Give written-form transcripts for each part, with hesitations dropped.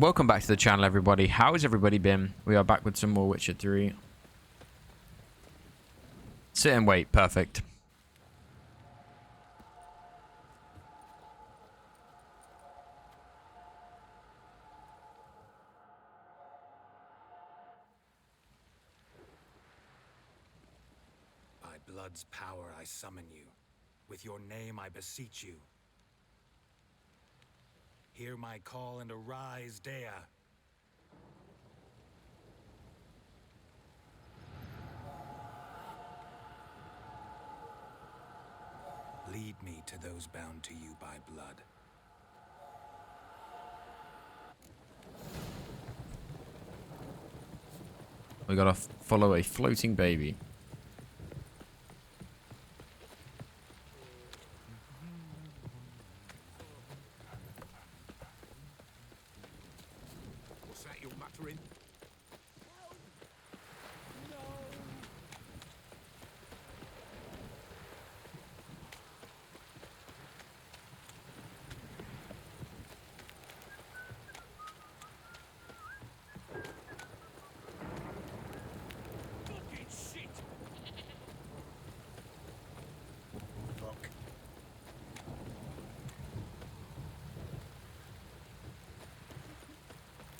Welcome back to the channel, everybody. How has everybody been? We are back with some more Witcher 3. Sit and wait. Perfect. By blood's power I summon you. With your name I beseech you. Hear my call and arise, Dea. Lead me to those bound to you by blood. We gotta follow a floating baby. What's that you're muttering?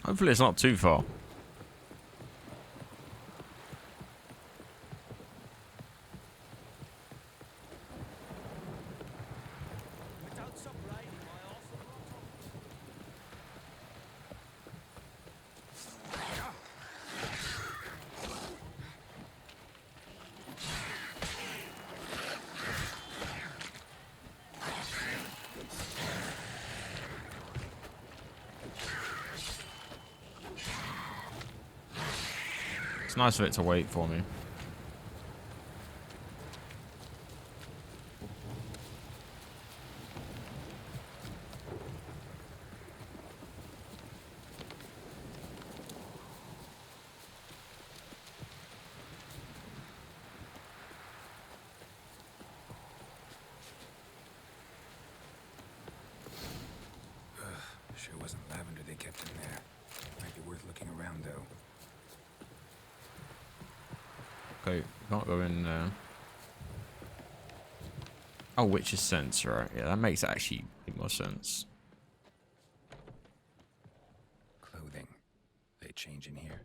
Hopefully it's not too far. It's nice of it to wait for me. Sure wasn't lavender they kept in there. Might be worth looking around though. Okay, can't go in there. Oh, Witcher's sense, right? Yeah, that makes actually more sense. Clothing. They change in here.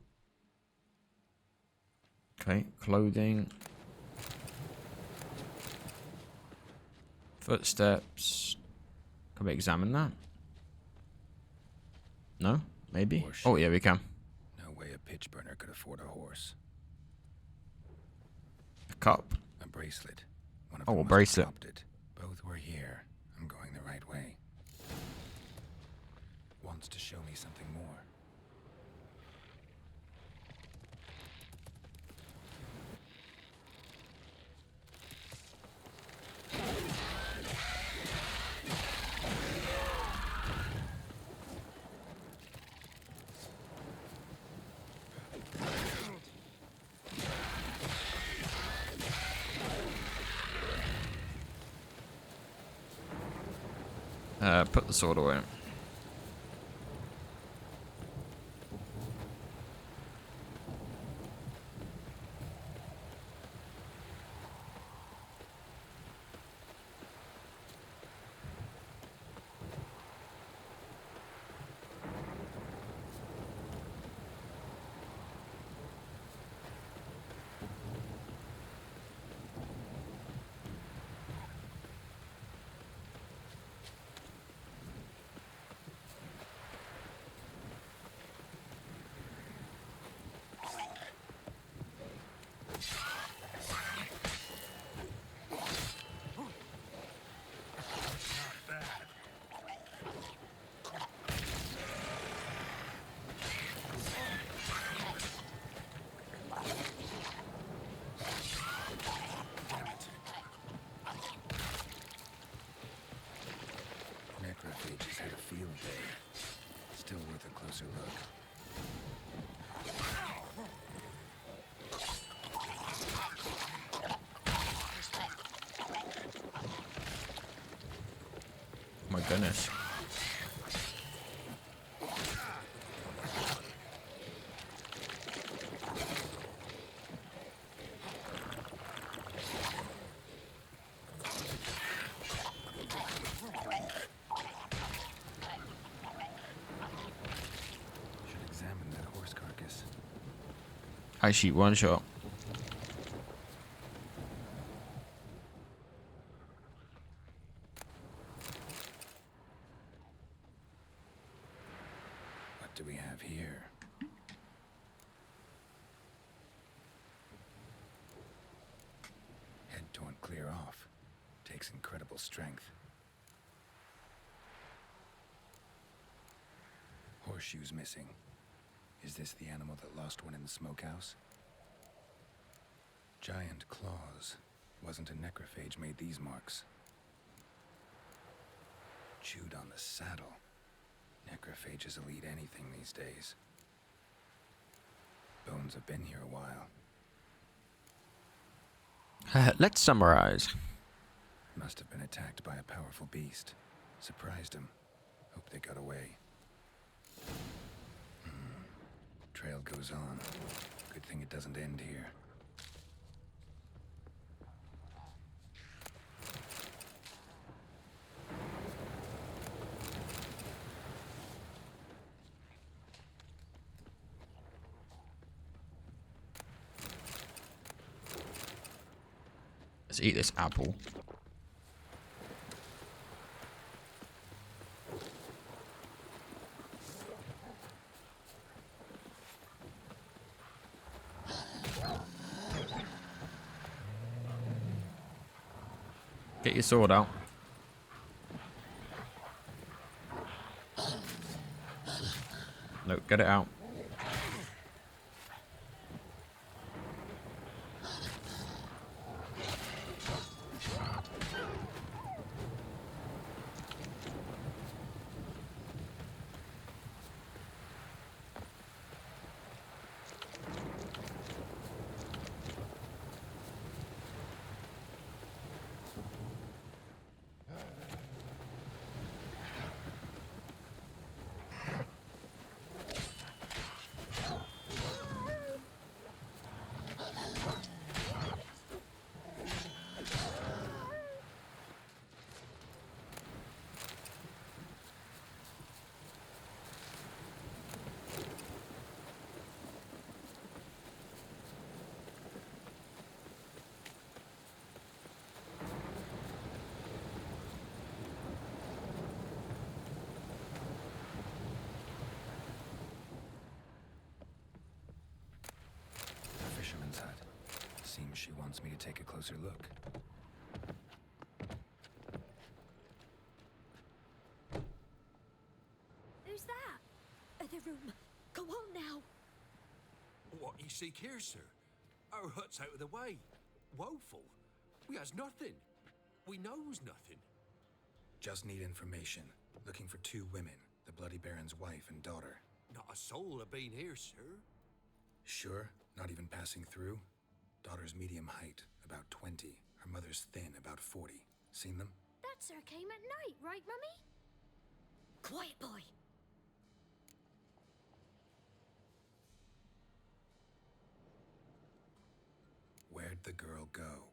Okay, clothing. Footsteps. Can we examine that? No? Maybe? Horse. Oh, yeah, we can. No way a pitch burner could afford a horse. A cup. A bracelet. One of Oh, them a must have bracelet. dropped it. Both were here. I'm going the right way. Wants to show me something more. Put the sword away. Necrophages had a field day. Still worth a closer look. My goodness. I shoot one shot. What do we have here? Head torn clear off. Takes incredible strength. Horseshoes missing. Is this the animal that lost one in the smokehouse? Giant claws. Wasn't a necrophage made these marks. Chewed on the saddle. Necrophages will eat anything these days. Bones have been here a while. Let's summarize. Must have been attacked by a powerful beast. Surprised him. Hope they got away. Trail goes on. Good thing it doesn't end here. Let's eat this apple. Get your sword out. No, get it out. Fisherman's hut. Seems she wants me to take a closer look. Who's that? The room. Go on now. What you seek here, sir? Our hut's out of the way. Woeful. We has nothing. We knows nothing. Just need information. Looking for two women. The Bloody Baron's wife and daughter. Not a soul have been here, sir. Sure? Not even passing through? Daughter's medium height, about 20. Her mother's thin, about 40. Seen them? That sir came at night, right, Mummy? Quiet, boy. Where'd the girl go?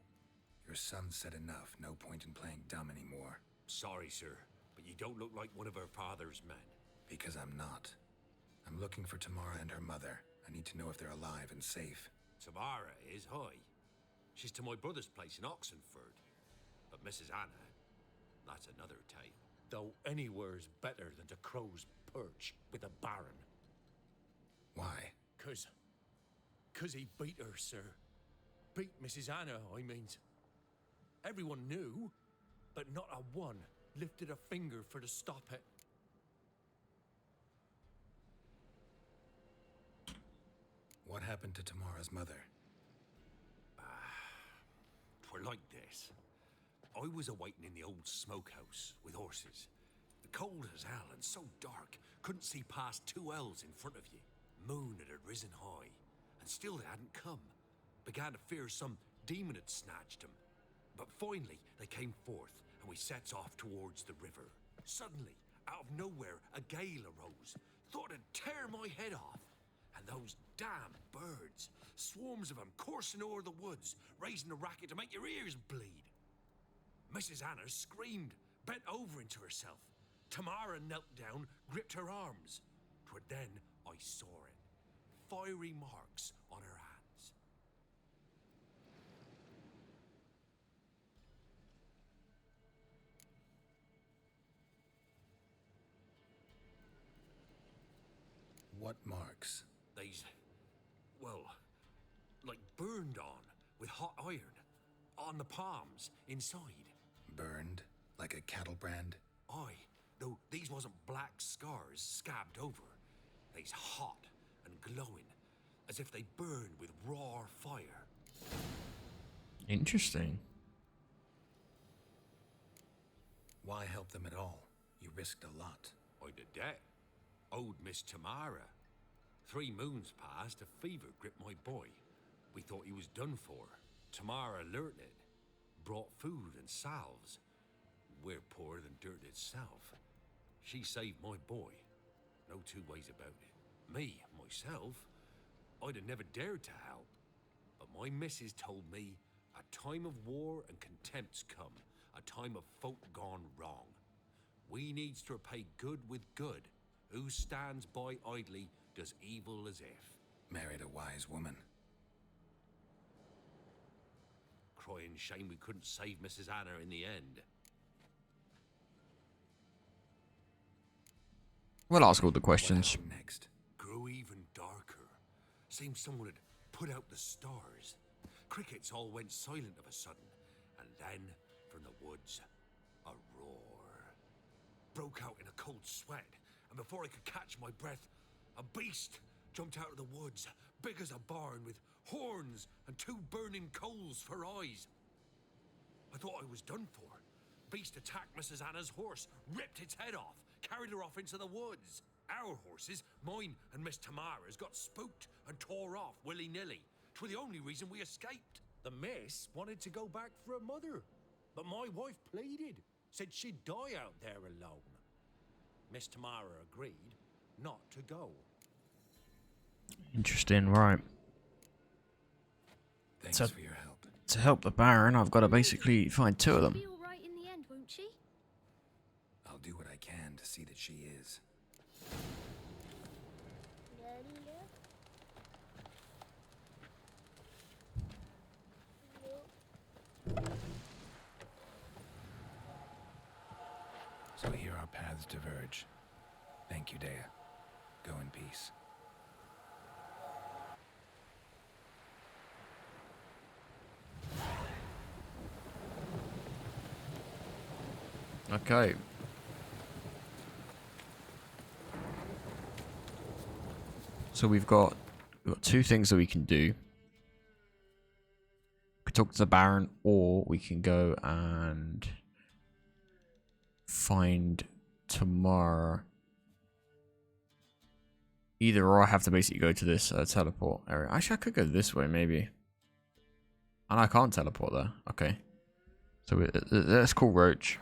Your son said enough. No point in playing dumb anymore. Sorry, sir, but you don't look like one of her father's men. Because I'm not. I'm looking for Tamara and her mother. I need to know if they're alive and safe. Tamara is high. She's to my brother's place in Oxenford. But Mrs. Anna, that's another tale. Though anywhere's better than to Crow's Perch with a baron. Why? Cause he beat her, sir. Beat Mrs. Anna, I means. Everyone knew, but not a one lifted a finger for to stop it. What happened to Tamara's mother? Twere like this. I was awaiting in the old smokehouse with horses. The cold as hell and so dark, couldn't see past 2 ells in front of you. Moon had risen high, and still they hadn't come. Began to fear some demon had snatched them. But finally, they came forth, and we sets off towards the river. Suddenly, out of nowhere, a gale arose. Thought it'd tear my head off. And those damn birds, swarms of them coursing o'er the woods, raising a racket to make your ears bleed. Mrs. Anna screamed, bent over into herself. Tamara knelt down, gripped her arms. 'Twere then I saw it. Fiery marks on her hand. What marks? They's, well, like burned on with hot iron. On the palms, inside. Burned? Like a cattle brand? Aye, though these wasn't black scars scabbed over. They's hot and glowing, as if they burned with raw fire. Interesting. Why help them at all? You risked a lot. I'd a debt. Owed Miss Tamara. 3 moons passed, a fever gripped my boy. We thought he was done for. Tamara learnt it. Brought food and salves. We're poorer than dirt itself. She saved my boy. No 2 ways about it. Me, myself, I'd have never dared to help. But my missus told me a time of war and contempt's come. A time of folk gone wrong. We needs to repay good with good. Who stands by idly does evil as if. Married a wise woman. Crying shame we couldn't save Mrs. Anna in the end. We'll ask all the What questions. happened next? Grew even darker. Seemed someone had put out the stars. Crickets all went silent of a sudden. And then, from the woods, a roar. Broke out in a cold sweat. And before I could catch my breath, a beast jumped out of the woods, big as a barn, with horns and 2 burning coals for eyes. I thought I was done for. Beast attacked Mrs. Anna's horse, ripped its head off, carried her off into the woods. Our horses, mine and Miss Tamara's, got spooked and tore off willy-nilly. 'Twere the only reason we escaped. The miss wanted to go back for her mother, but my wife pleaded, said she'd die out there alone. Miss Tamara agreed not to go. Interesting, right. Thanks So- for your help. To help the Baron, I've got to basically find 2 of them. She'll be all right in the end, won't she? I'll do what I can to see that she is. So here our paths diverge. Thank you, Dea. Go in peace. Okay. So we've got 2 things that we can do. We can talk to the Baron, or we can go and find Tamara. Either or, I have to basically go to this teleport area. Actually, I could go this way, maybe. And I can't teleport there. Okay. So let's call Roach.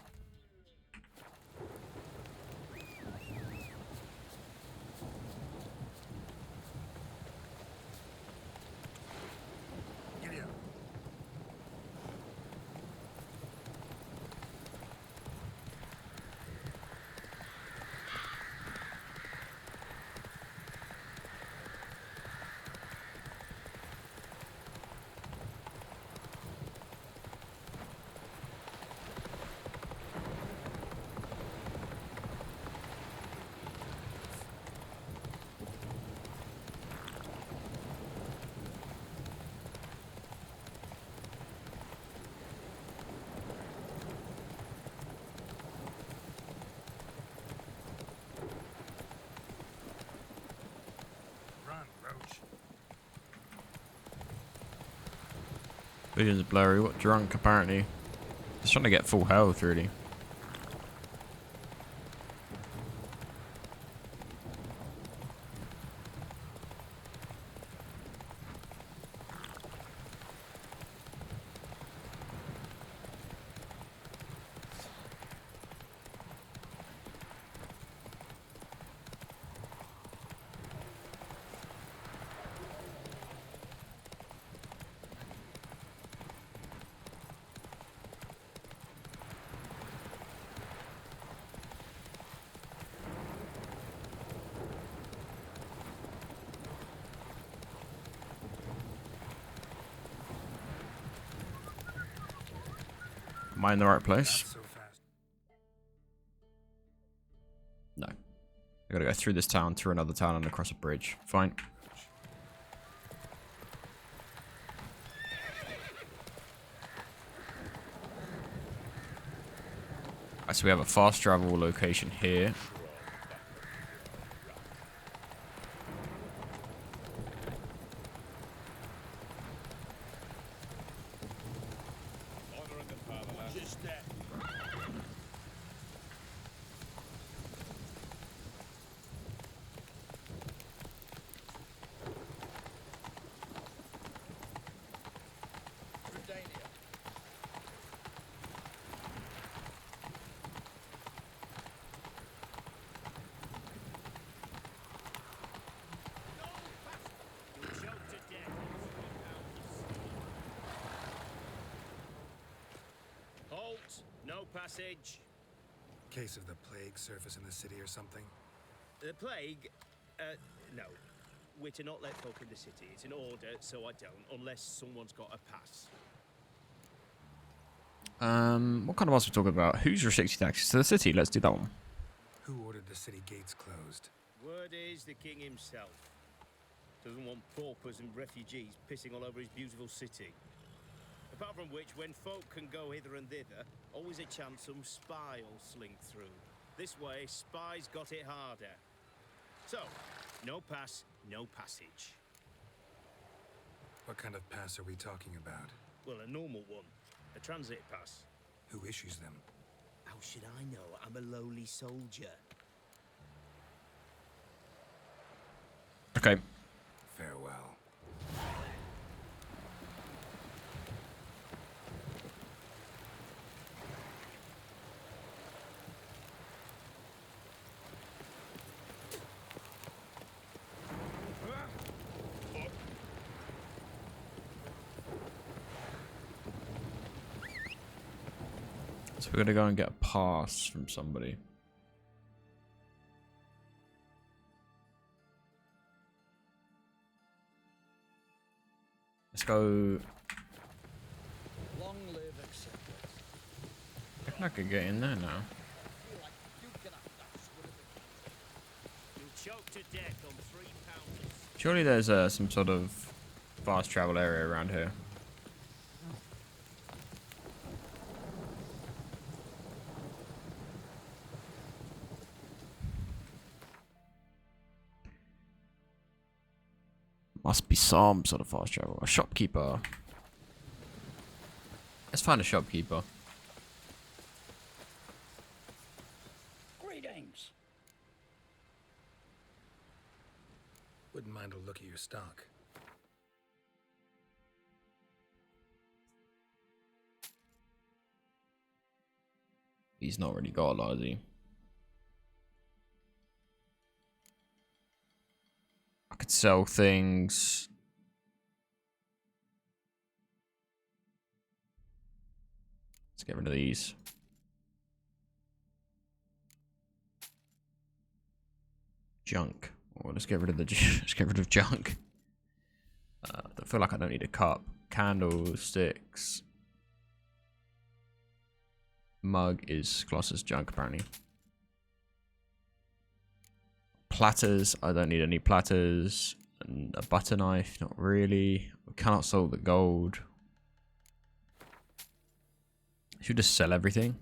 Vision's blurry. What drunk apparently? Just trying to get full health, really. Am I in the right place? So fast. No. I gotta go through this town, through another town, and across a bridge. Fine. Alright, so we have a fast travel location here. No passage. Case of the plague surface in the city or something? The plague? No. We're to not let folk in the city. It's an order, so I don't, unless someone's got a pass. What kind of pass are we talking about? Who's restricted access to the city? Let's do that one. Who ordered the city gates closed? Word is the king himself. Doesn't want paupers and refugees pissing all over his beautiful city. Apart from which, when folk can go hither and thither, always a chance some spy will slink through. This way, spies got it harder. So, no pass, no passage. What kind of pass are we talking about? Well, a normal one. A transit pass. Who issues them? How should I know? I'm a lowly soldier. Okay. Farewell. So we're gonna go and get a pass from somebody. Let's go. Long live acceptance. I reckon I could get in there now. You'll choke to death on 3 pounds. Surely there's some sort of fast travel area around here. Must be some sort of fast travel. A shopkeeper. Let's find a shopkeeper. Greetings. Wouldn't mind a look at your stock. He's not really got a lot, has he? I could sell things. Let's get rid of these. Junk. Or let's get rid of the let's get rid of junk. I feel like I don't need a cup. Candlesticks. Mug is classed as junk apparently. Platters, I don't need any platters. And a butter knife, not really. We cannot sell the gold. Should we just sell everything?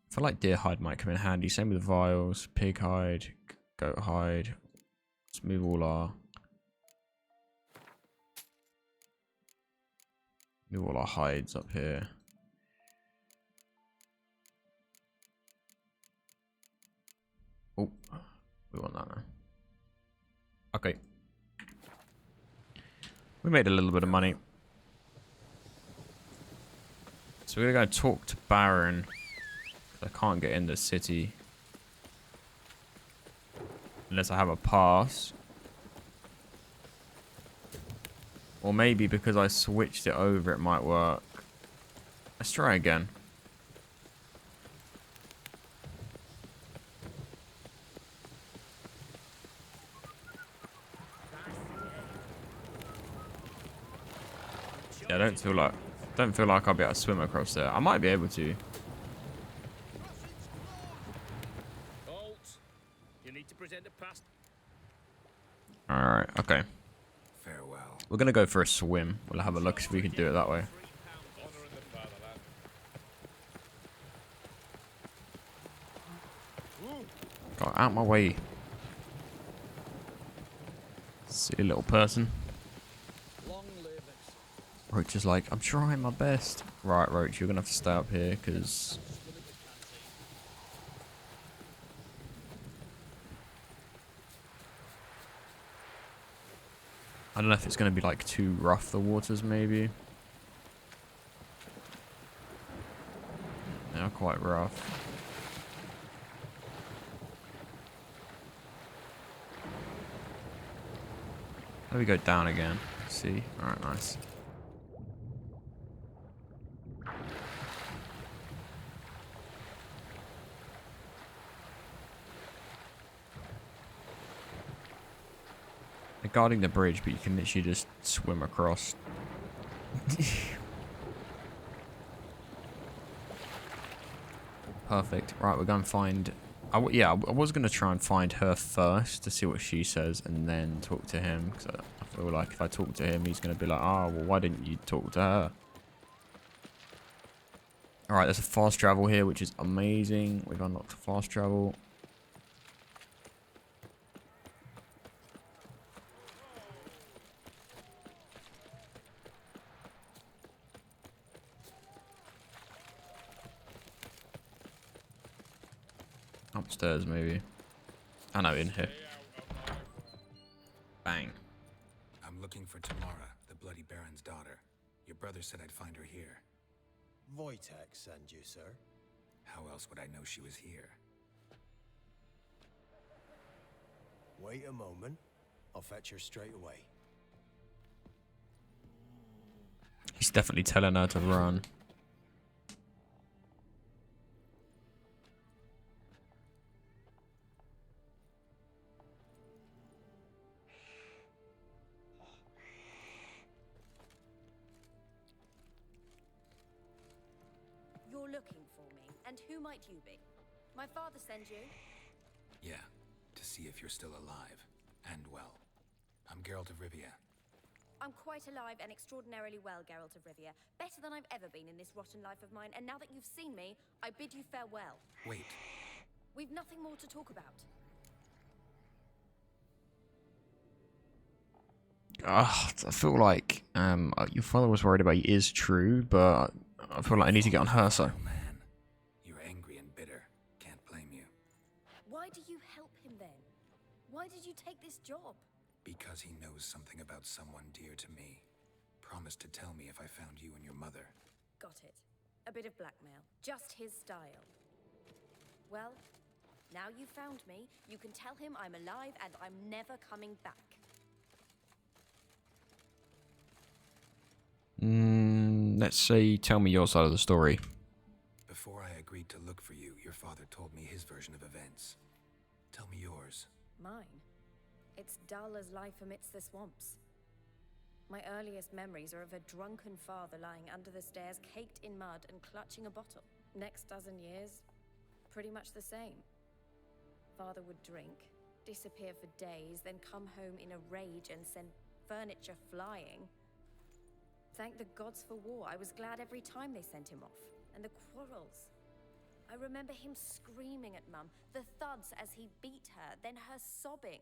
I feel like deer hide might come in handy. Same with vials, pig hide, goat hide. Let's move all our hides up here. Oh, we want that now. Okay. We made a little bit of money. So we're gonna go talk to Baron. I can't get in the city unless I have a pass. Or maybe because I switched it over it might work. Let's try again. Yeah, I don't feel like I'll be able to swim across there. I might be able to. need to present a pass. Alright, okay. Farewell. We're gonna go for a swim. We'll have a look if we can do it that way. Honor in the fatherland. Got out my way. Silly little person. Roach is like, I'm trying my best. Right, Roach, you're gonna have to stay up here, because... I don't know if it's gonna be like too rough, the waters, maybe. They are quite rough. Let me go down again. See? Alright, nice. They're guarding the bridge, but you can literally just swim across. Perfect. Right, we're going to find... I was going to try and find her first to see what she says and then talk to him. Because I feel like if I talk to him, he's going to be like, oh, well, why didn't you talk to her? Alright, there's a fast travel here, which is amazing. We've unlocked fast travel. Upstairs, maybe. I know, in here. Bang. I'm looking for Tamara, the Bloody Baron's daughter. Your brother said I'd find her here. Wojtek send you, sir? How else would I know she was here? Wait a moment. I'll fetch her straight away. He's definitely telling her to run. You're looking for me, and who might you be? My father sends you? Yeah, to see if you're still alive. And well. I'm Geralt of Rivia. I'm quite alive and extraordinarily well, Geralt of Rivia. Better than I've ever been in this rotten life of mine, and now that you've seen me, I bid you farewell. Wait. We've nothing more to talk about. I feel like your father was worried about you is true, but I feel like I need to get on her, so... Oh, man. You're angry and bitter. Can't blame you. Why do you help him then? Why did you take this job? Because he knows something about someone dear to me. Promised to tell me if I found you and your mother. Got it. A bit of blackmail. Just his style. Well, now you've found me, you can tell him I'm alive and I'm never coming back. Let's say, tell me your side of the story. Before I agreed to look for you, your father told me his version of events. Tell me yours. Mine? It's dull as life amidst the swamps. My earliest memories are of a drunken father lying under the stairs, caked in mud and clutching a bottle. Next dozen years, pretty much the same. Father would drink, disappear for days, then come home in a rage and send furniture flying. Thank the gods for war. I was glad every time they sent him off. And the quarrels. I remember him screaming at Mum, the thuds as he beat her, then her sobbing.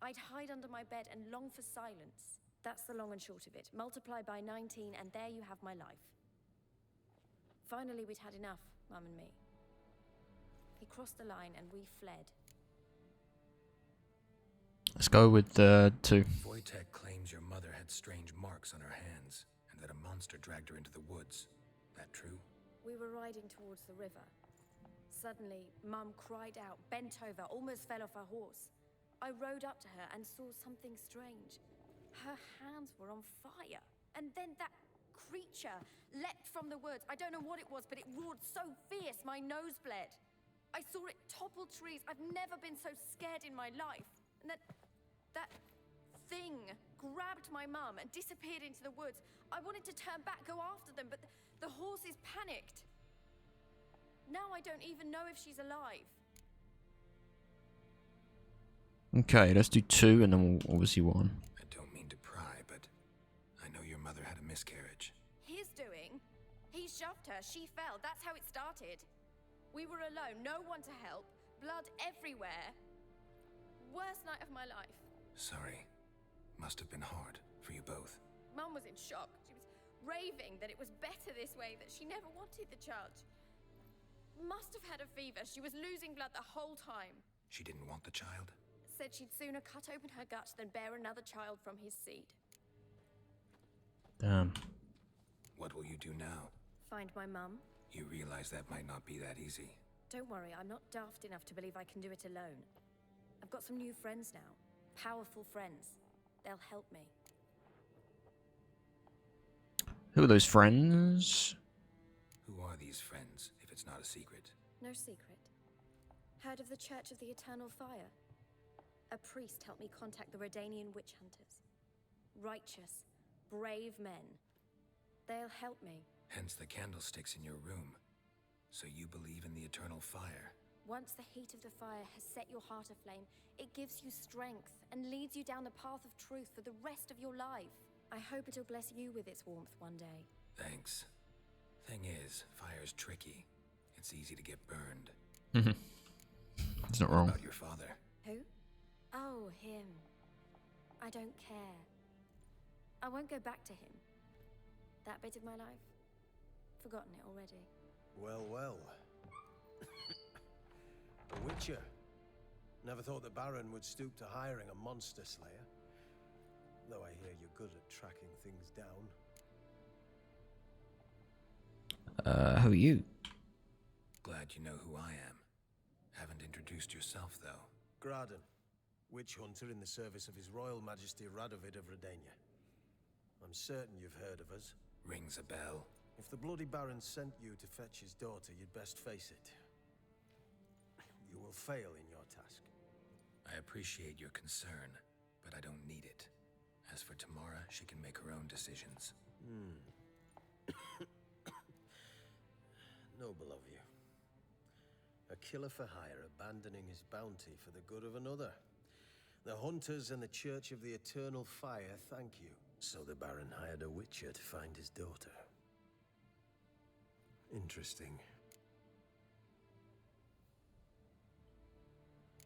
I'd hide under my bed and long for silence. That's the long and short of it. Multiply by 19 and there you have my life. Finally, we'd had enough, Mum and me. He crossed the line and we fled. Let's go with the 2. Wojtek claims your mother had strange marks on her hands, and that a monster dragged her into the woods. That true? We were riding towards the river. Suddenly, Mum cried out, bent over, almost fell off her horse. I rode up to her and saw something strange. Her hands were on fire. And then that creature leapt from the woods. I don't know what it was, but it roared so fierce my nose bled. I saw it topple trees. I've never been so scared in my life. And that thing grabbed my mum and disappeared into the woods. I wanted to turn back, go after them, but the horses panicked. Now I don't even know if she's alive. Okay, let's do 2 and then we'll obviously 1. I don't mean to pry, but I know your mother had a miscarriage. His doing? He shoved her, she fell, that's how it started. We were alone, no one to help, blood everywhere. Worst night of my life. Sorry. Must have been hard for you both. Mum was in shock. She was raving that it was better this way, that she never wanted the child. Must have had a fever. She was losing blood the whole time. She didn't want the child? Said she'd sooner cut open her guts than bear another child from his seed. Damn. What will you do now? Find my mum. You realize that might not be that easy. Don't worry, I'm not daft enough to believe I can do it alone. I've got some new friends now. Powerful friends. They'll help me. Who are those friends? Who are these friends, if it's not a secret? No secret. Heard of the Church of the Eternal Fire? A priest helped me contact the Redanian witch hunters. Righteous, brave men. They'll help me. Hence the candlesticks in your room. So you believe in the eternal fire? Once the heat of the fire has set your heart aflame, it gives you strength and leads you down the path of truth for the rest of your life. I hope it'll bless you with its warmth one day. Thanks. Thing is, fire's tricky. It's easy to get burned. It's not What wrong. about your father? Who? Oh, him. I don't care. I won't go back to him. That bit of my life? Forgotten it already. Well, well. A witcher. Never thought the Baron would stoop to hiring a monster slayer. Though I hear you're good at tracking things down. Who are you? Glad you know who I am. Haven't introduced yourself, though. Graden, witch hunter in the service of His Royal Majesty Radovid of Redania. I'm certain you've heard of us. Rings a bell. If the Bloody Baron sent you to fetch his daughter, you'd best face it. You will fail in your task. I appreciate your concern, but I don't need it. As for Tamara, she can make her own decisions. Noble of you. A killer for hire abandoning his bounty for the good of another. The hunters and the Church of the Eternal Fire thank you. So the Baron hired a witcher to find his daughter. Interesting.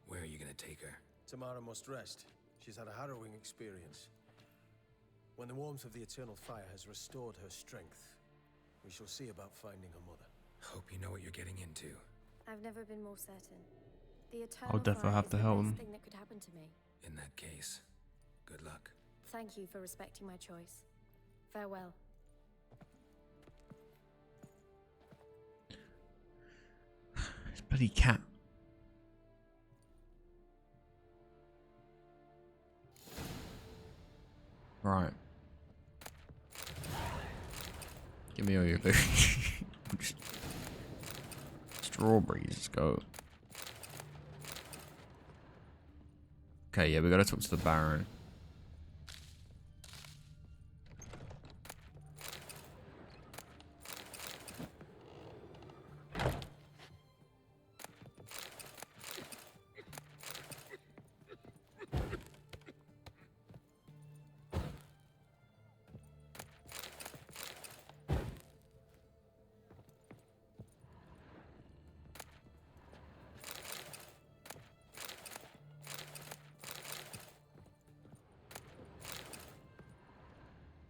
Where are you gonna take her? Tamara must rest. She's had a harrowing experience. When the warmth of the Eternal Fire has restored her strength, we shall see about finding her mother. Hope you know what you're getting into. I've never been more certain. The Eternal I'll definitely Fire have is to the help best him. thing that could happen to me. In that case, good luck. Thank you for respecting my choice. Farewell. This bloody cat. Right. Give me all your food. Strawberries, let's go. Okay, yeah, we gotta talk to the Baron.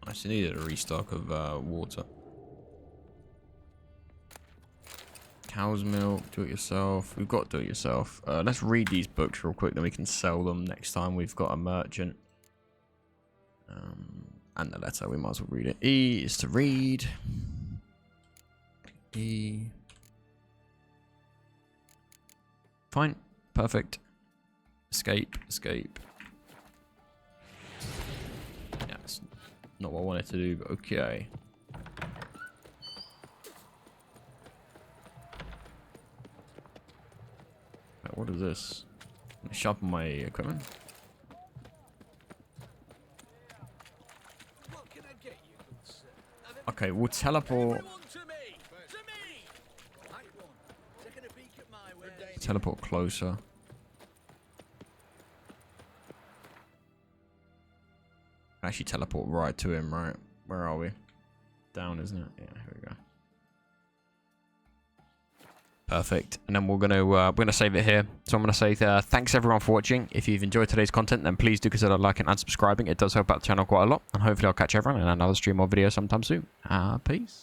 I just needed a restock of water. Cow's milk, do it yourself. We've got do it yourself. Let's read these books real quick, then we can sell them next time we've got a merchant. And the letter, we might as well read it. E is to read. E. Fine, perfect. Escape, escape. Yeah, it's not what I wanted to do, but okay. What is this? Sharpen my equipment. What can I get you, good sir? Okay, we'll teleport. Everyone to me! To me! Right one. Taking a peek at my way. Teleport closer. Actually teleport right to him, right? Where are we? Down, isn't it? Yeah, here we go. Perfect. And then we're gonna save it here. So I'm gonna say thanks everyone for watching. If you've enjoyed today's content, then please do consider liking and subscribing. It does help out the channel quite a lot. And hopefully I'll catch everyone in another stream or video sometime soon. Peace.